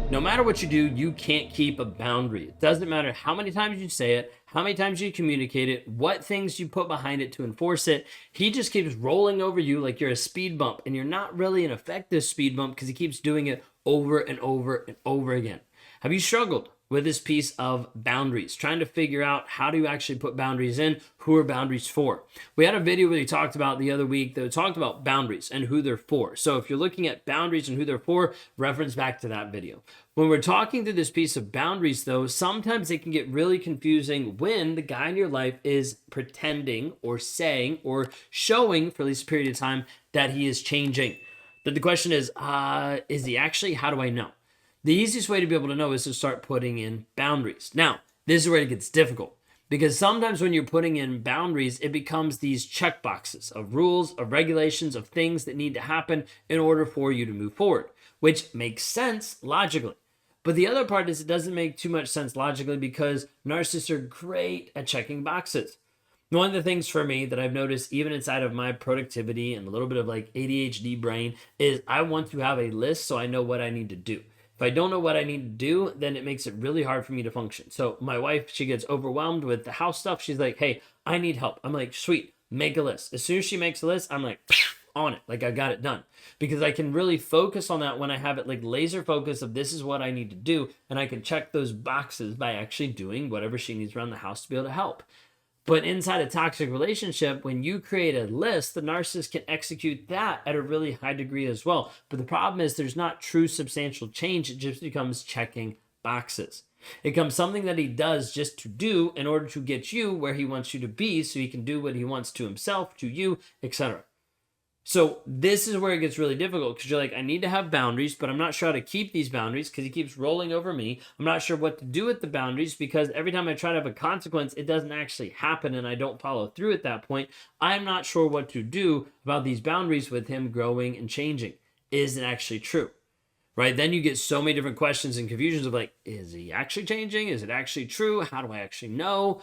No matter what you do, you can't keep a boundary. It doesn't matter how many times you say it, how many times you communicate it, what things you put behind it to enforce it. He just keeps rolling over you like you're a speed bump, and you're not really an effective speed bump because he keeps doing it over and over and over again. Have you struggled with this piece of boundaries, trying to figure out how do you actually put boundaries in? Who are boundaries for? We had a video we talked about the other week that talked about boundaries and who they're for. So if you're looking at boundaries and who they're for, reference back to that video. When we're talking through this piece of boundaries, though, sometimes it can get really confusing when the guy in your life is pretending or saying or showing for at least a period of time that he is changing. But the question is he actually? How do I know? The easiest way to be able to know is to start putting in boundaries. Now, this is where it gets difficult because sometimes when you're putting in boundaries, it becomes these check boxes of rules, of regulations, of things that need to happen in order for you to move forward, which makes sense logically. But the other part is it doesn't make too much sense logically because narcissists are great at checking boxes. One of the things for me that I've noticed even inside of my productivity and a little bit of like ADHD brain is I want to have a list so I know what I need to do. If I don't know what I need to do, then it makes it really hard for me to function. So my wife, she gets overwhelmed with the house stuff. She's like, hey, I need help. I'm like, sweet, make a list. As soon as she makes a list, I'm like, on it. Like I got it done because I can really focus on that when I have it like laser focus of this is what I need to do. And I can check those boxes by actually doing whatever she needs around the house to be able to help. But inside a toxic relationship, when you create a list, the narcissist can execute that at a really high degree as well. But the problem is there's not true substantial change. It just becomes checking boxes. It becomes something that he does just to do in order to get you where he wants you to be so he can do what he wants to himself, to you, etc. So this is where it gets really difficult because you're like, I need to have boundaries, but I'm not sure how to keep these boundaries because he keeps rolling over me. I'm not sure what to do with the boundaries because every time I try to have a consequence, it doesn't actually happen and I don't follow through at that point. I'm not sure what to do about these boundaries with him growing and changing. Is it actually true? Right? Then you get so many different questions and confusions of like, is he actually changing? Is it actually true? How do I actually know?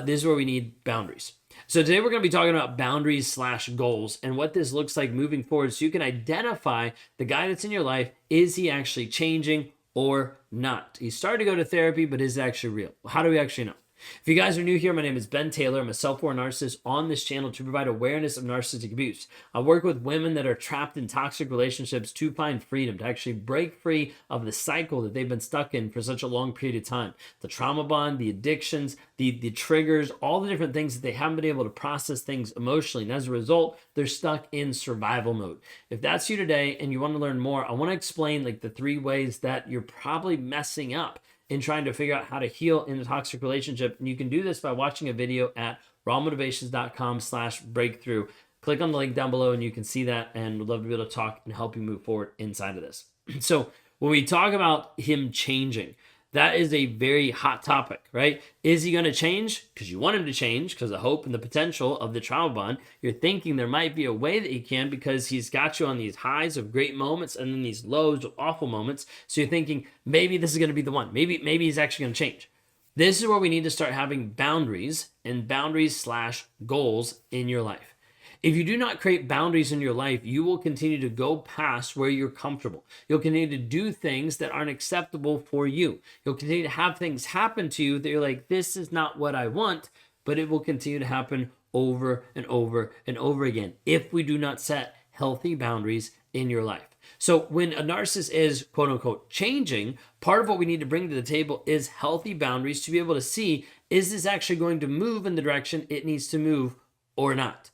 This is where we need boundaries. So today we're going to be talking about boundaries/goals and what this looks like moving forward so you can identify the guy that's in your life. Is he actually changing or not? He's starting to go to therapy, but is it actually real? How do we actually know? If you guys are new here, my name is Ben Taylor. I'm a self-aware narcissist on this channel to provide awareness of narcissistic abuse. I work with women that are trapped in toxic relationships to find freedom, to actually break free of the cycle that they've been stuck in for such a long period of time. The trauma bond, the addictions, the triggers, all the different things that they haven't been able to process things emotionally. And as a result, they're stuck in survival mode. If that's you today and you want to learn more, I want to explain like the 3 ways that you're probably messing up in trying to figure out how to heal in a toxic relationship. And you can do this by watching a video at rawmotivations.com/breakthrough. Click on the link down below and you can see that, and we'd love to be able to talk and help you move forward inside of this. So when we talk about him changing, that is a very hot topic, right? Is he going to change? Because you want him to change because of the hope and the potential of the trauma bond. You're thinking there might be a way that he can because he's got you on these highs of great moments and then these lows of awful moments. So you're thinking maybe this is going to be the one. Maybe he's actually going to change. This is where we need to start having boundaries and boundaries/goals in your life. If you do not create boundaries in your life, you will continue to go past where you're comfortable. You'll continue to do things that aren't acceptable for you. You'll continue to have things happen to you that you're like, this is not what I want, but it will continue to happen over and over and over again if we do not set healthy boundaries in your life. So when a narcissist is quote unquote changing, part of what we need to bring to the table is healthy boundaries to be able to see, is this actually going to move in the direction it needs to move or not?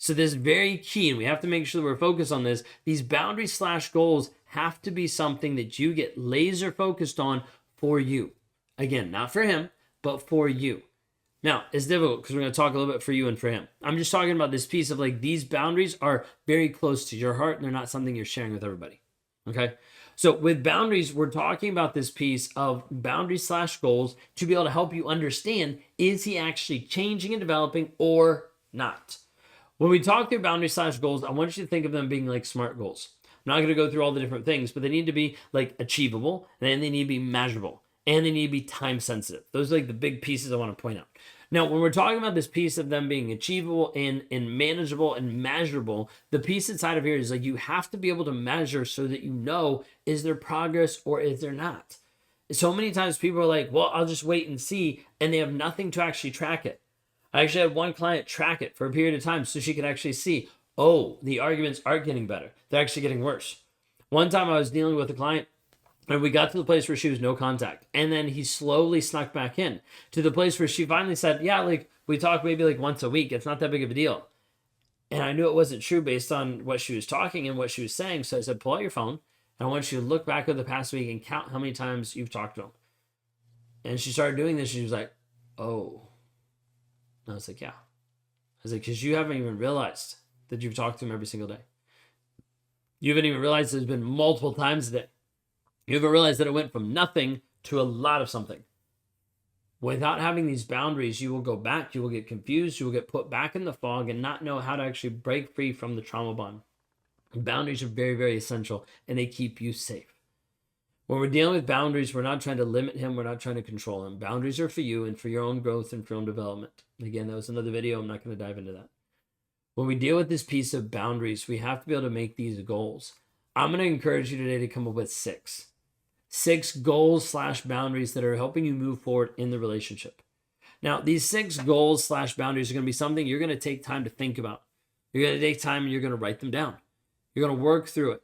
So this is very key, and we have to make sure that we're focused on this. These boundaries/goals have to be something that you get laser focused on for you. Again, not for him, but for you. Now, it's difficult because we're going to talk a little bit for you and for him. I'm just talking about this piece of like these boundaries are very close to your heart and they're not something you're sharing with everybody. Okay? So with boundaries, we're talking about this piece of boundaries/goals to be able to help you understand, is he actually changing and developing or not? When we talk through boundaries/goals, I want you to think of them being like SMART goals. I'm not going to go through all the different things, but they need to be like achievable, and then they need to be measurable, and they need to be time sensitive. Those are like the big pieces I want to point out. Now, when we're talking about this piece of them being achievable and manageable and measurable, the piece inside of here is like you have to be able to measure so that you know, is there progress or is there not? So many times people are like, well, I'll just wait and see, and they have nothing to actually track it. I actually had one client track it for a period of time so she could actually see, oh, the arguments aren't getting better. They're actually getting worse. One time I was dealing with a client and we got to the place where she was no contact. And then he slowly snuck back in to the place where she finally said, yeah, like we talk maybe like once a week. It's not that big of a deal. And I knew it wasn't true based on what she was talking and what she was saying. So I said, pull out your phone. And I want you to look back over the past week and count how many times you've talked to him. And she started doing this. She was like, oh. And I was like, yeah. I was like, because you haven't even realized that you've talked to him every single day. You haven't even realized there's been multiple times a day. You haven't realized that it went from nothing to a lot of something. Without having these boundaries, you will go back, you will get confused, you will get put back in the fog and not know how to actually break free from the trauma bond. Boundaries are very, very essential and they keep you safe. When we're dealing with boundaries, we're not trying to limit him, we're not trying to control him. Boundaries are for you and for your own growth and for your own development. Again, that was another video, I'm not going to dive into that. When we deal with this piece of boundaries, we have to be able to make these goals. I'm going to encourage you today to come up with 6 goals / boundaries that are helping you move forward in the relationship. Now, these 6 goals / boundaries are going to be something you're going to take time to think about. You're going to take time and you're going to write them down. You're going to work through it.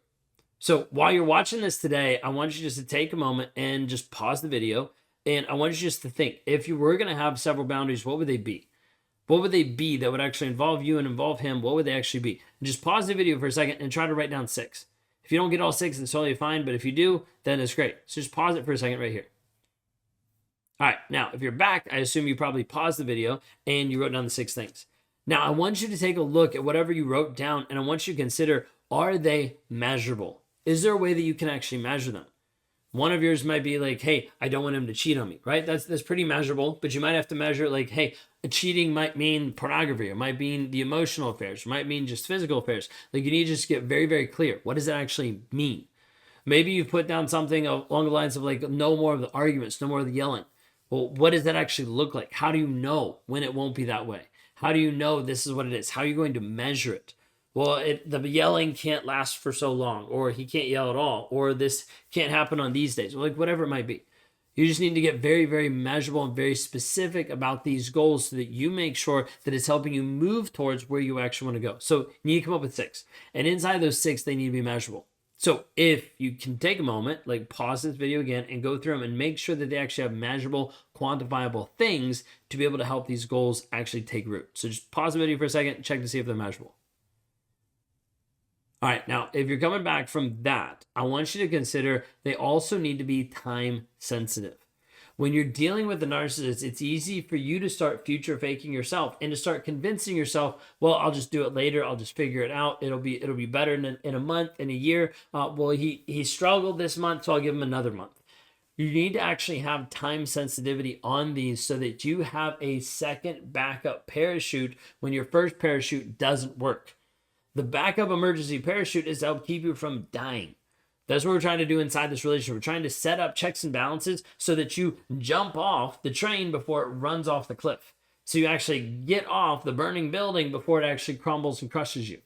So while you're watching this today, I want you just to take a moment and just pause the video. And I want you just to think, if you were going to have several boundaries, what would they be? What would they be that would actually involve you and involve him? What would they actually be? And just pause the video for a second and try to write down 6. If you don't get all 6, it's totally fine. But if you do, then it's great. So just pause it for a second right here. All right. Now, if you're back, I assume you probably paused the video and you wrote down the 6 things. Now, I want you to take a look at whatever you wrote down, and I want you to consider, are they measurable? Is there a way that you can actually measure them? One of yours might be like, hey, I don't want him to cheat on me, right? That's pretty measurable, but you might have to measure like, hey, cheating might mean pornography, or might mean the emotional affairs, or might mean just physical affairs. Like you need to just get very, very clear. What does that actually mean? Maybe you've put down something along the lines of like, no more of the arguments, no more of the yelling. Well, what does that actually look like? How do you know when it won't be that way? How do you know this is what it is? How are you going to measure it? Well, the yelling can't last for so long, or he can't yell at all, or this can't happen on these days, or like whatever it might be. You just need to get very, very measurable and very specific about these goals so that you make sure that it's helping you move towards where you actually want to go. So you need to come up with 6. And inside those 6, they need to be measurable. So if you can take a moment, like pause this video again and go through them and make sure that they actually have measurable, quantifiable things to be able to help these goals actually take root. So just pause the video for a second and check to see if they're measurable. All right, now, if you're coming back from that, I want you to consider they also need to be time sensitive. When you're dealing with the narcissist, it's easy for you to start future faking yourself and to start convincing yourself, well, I'll just do it later. I'll just figure it out. It'll be better in a month, in a year. Well, he struggled this month, so I'll give him another month. You need to actually have time sensitivity on these so that you have a second backup parachute when your first parachute doesn't work. The backup emergency parachute is to help keep you from dying. That's what we're trying to do inside this relationship. We're trying to set up checks and balances so that you jump off the train before it runs off the cliff. So you actually get off the burning building before it actually crumbles and crushes you.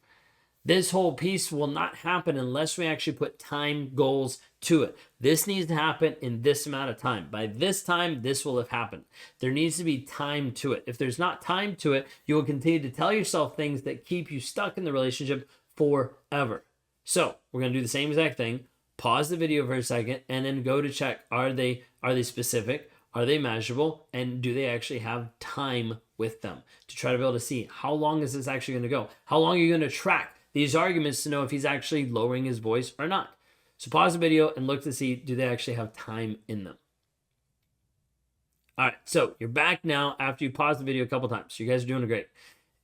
This whole piece will not happen unless we actually put time goals to it. This needs to happen in this amount of time. By this time, this will have happened. There needs to be time to it. If there's not time to it, you will continue to tell yourself things that keep you stuck in the relationship forever. So we're going to do the same exact thing. Pause the video for a second and then go to check, are they specific? Are they measurable? And do they actually have time with them to try to be able to see how long is this actually going to go? How long are you going to track these arguments to know if he's actually lowering his voice or not? So pause the video and look to see, do they actually have time in them? All right, so you're back now after you paused the video a couple times. So you guys are doing great.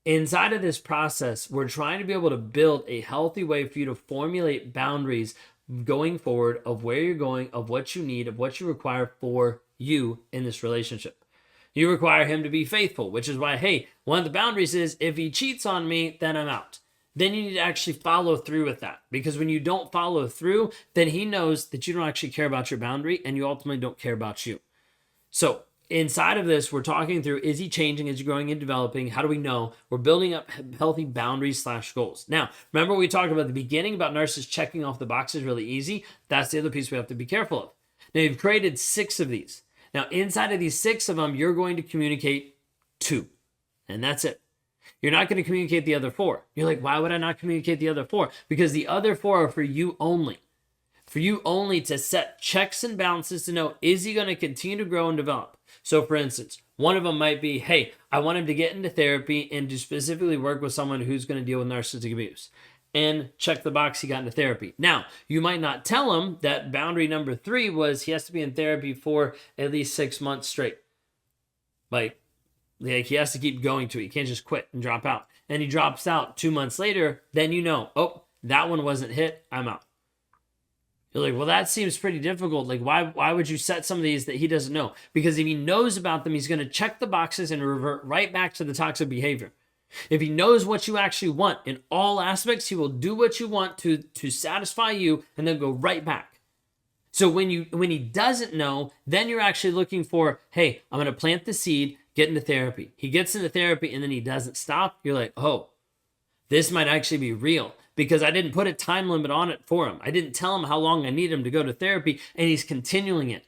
Inside of this process, we're trying to be able to build a healthy way for you to formulate boundaries going forward of where you're going, of what you need, of what you require for you in this relationship. You require him to be faithful, which is why, hey, one of the boundaries is if he cheats on me, then I'm out. Then you need to actually follow through with that, because when you don't follow through, then he knows that you don't actually care about your boundary and you ultimately don't care about you. So inside of this, we're talking through, is he changing? Is he growing and developing? How do we know? We're building up healthy boundaries / goals. Now, remember we talked about at the beginning about narcissists checking off the boxes really easy. That's the other piece we have to be careful of. Now, you've created 6 of these. Now, inside of these 6 of them, you're going to communicate 2, and that's it. You're not going to communicate the other 4. You're like, why would I not communicate the other 4? Because the other 4 are for you only. For you only to set checks and balances to know, is he going to continue to grow and develop? So for instance, one of them might be, hey, I want him to get into therapy and to specifically work with someone who's going to deal with narcissistic abuse. And check the box, he got into therapy. Now, you might not tell him that boundary number 3 was he has to be in therapy for at least 6 months straight. Like he has to keep going to it. He can't just quit and drop out. And he drops out 2 months later, then you know, oh, that one wasn't hit, I'm out. You're like, well, that seems pretty difficult. Like, why would you set some of these that he doesn't know? Because if he knows about them, he's going to check the boxes and revert right back to the toxic behavior. If he knows what you actually want in all aspects, he will do what you want to satisfy you and then go right back. So when he doesn't know, then you're actually looking for, hey, I'm going to plant the seed, get into therapy. He gets into therapy and then he doesn't stop. You're like, oh, this might actually be real. Because I didn't put a time limit on it for him. I didn't tell him how long I need him to go to therapy, and he's continuing it.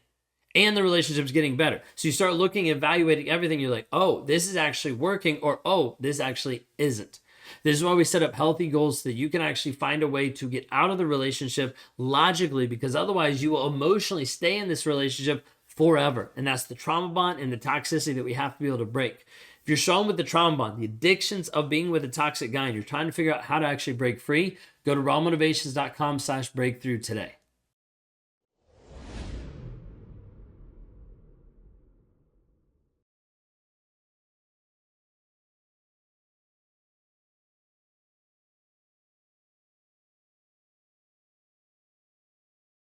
And the relationship's getting better. So you start looking, evaluating everything. You're like, oh, this is actually working, or oh, this actually isn't. This is why we set up healthy goals so that you can actually find a way to get out of the relationship logically, because otherwise you will emotionally stay in this relationship forever. And that's the trauma bond and the toxicity that we have to be able to break. If you're struggling with the trauma bond, the addictions of being with a toxic guy, and you're trying to figure out how to actually break free, go to rawmotivations.com/breakthrough today.